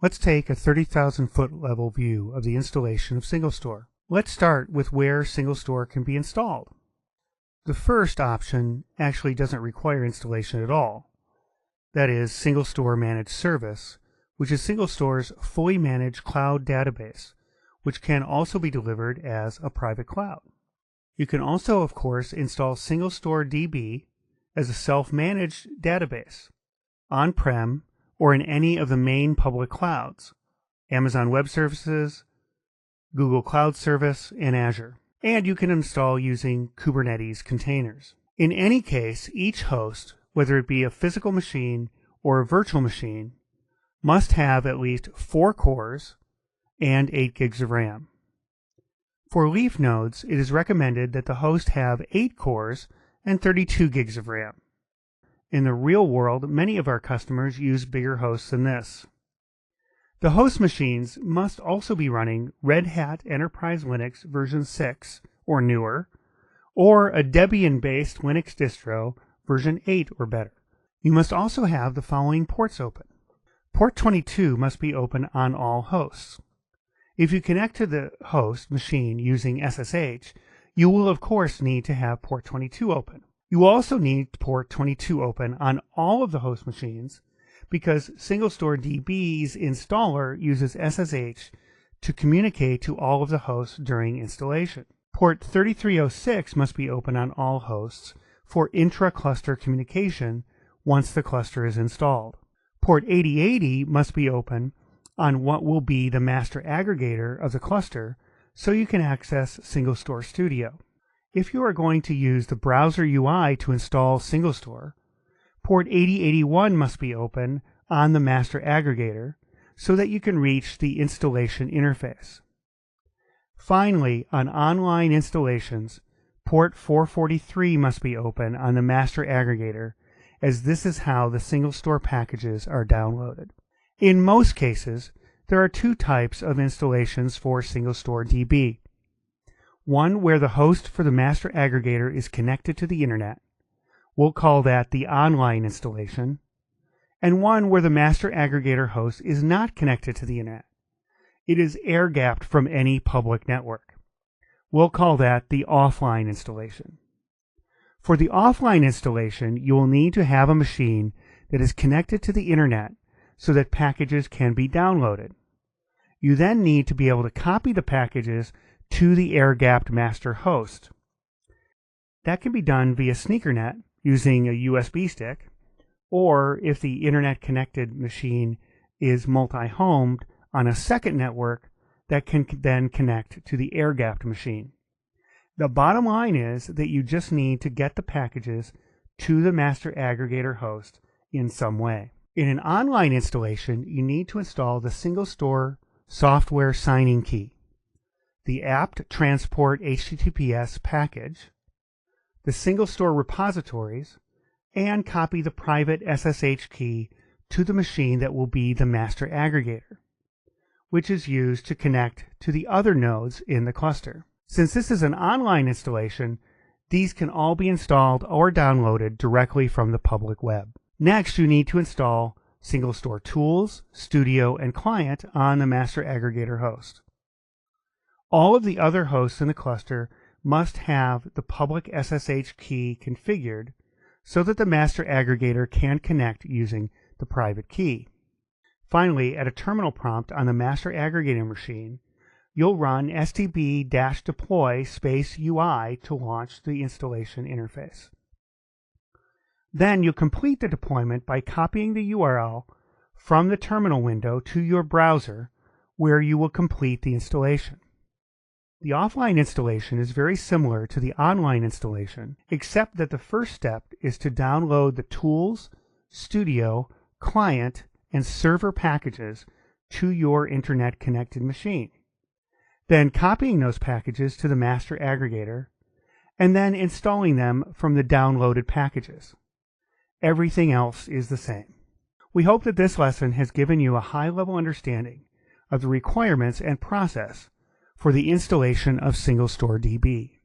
Let's take a 30,000-foot level view of the installation of SingleStore. Let's start with where SingleStore can be installed. The first option actually doesn't require installation at all. That is SingleStore Managed Service, which is SingleStore's fully managed cloud database, which can also be delivered as a private cloud. You can also, of course, install SingleStore DB as a self-managed database, on-prem, or in any of the main public clouds, Amazon Web Services, Google Cloud Service, and Azure. And you can install using Kubernetes containers. In any case, each host, whether it be a physical machine or a virtual machine, must have at least 4 cores and 8 gigs of RAM. For leaf nodes, it is recommended that the host have 8 cores and 32 gigs of RAM. In the real world, many of our customers use bigger hosts than this. The host machines must also be running Red Hat Enterprise Linux version 6 or newer, or a Debian-based Linux distro version 8 or better. You must also have the following ports open. Port 22 must be open on all hosts. If you connect to the host machine using SSH, you will of course need to have port 22 open. You will also need port 22 open on all of the host machines because SingleStore DB's installer uses SSH to communicate to all of the hosts during installation. Port 3306 must be open on all hosts for intra-cluster communication once the cluster is installed. Port 8080 must be open on what will be the master aggregator of the cluster so you can access SingleStore Studio. If you are going to use the browser UI to install SingleStore, port 8081 must be open on the master aggregator so that you can reach the installation interface. Finally, on online installations, port 443 must be open on the master aggregator, as this is how the SingleStore packages are downloaded. In most cases, there are 2 types of installations for SingleStore DB. One where the host for the master aggregator is connected to the internet. We'll call that the online installation. And one where the master aggregator host is not connected to the internet. It is air-gapped from any public network. We'll call that the offline installation. For the offline installation, you will need to have a machine that is connected to the internet so that packages can be downloaded. You then need to be able to copy the packages to the air-gapped master host. That can be done via SneakerNet using a USB stick, or if the internet-connected machine is multi-homed on a second network, that can then connect to the air-gapped machine. The bottom line is that you just need to get the packages to the master aggregator host in some way. In an online installation, you need to install the SingleStore software signing key, the apt transport HTTPS package, the SingleStore repositories, and copy the private SSH key to the machine that will be the master aggregator, which is used to connect to the other nodes in the cluster. Since this is an online installation, these can all be installed or downloaded directly from the public web. Next, you need to install SingleStore Tools, Studio, and Client on the master aggregator host. All of the other hosts in the cluster must have the public SSH key configured so that the master aggregator can connect using the private key. Finally, at a terminal prompt on the master aggregator machine, you'll run stb-deploy -UI to launch the installation interface. Then you'll complete the deployment by copying the URL from the terminal window to your browser, where you will complete the installation. The offline installation is very similar to the online installation, except that the first step is to download the Tools, Studio, Client, and Server packages to your internet-connected machine. Then copying those packages to the master aggregator, and then installing them from the downloaded packages. Everything else is the same. We hope that this lesson has given you a high-level understanding of the requirements and process for the installation of SingleStore DB.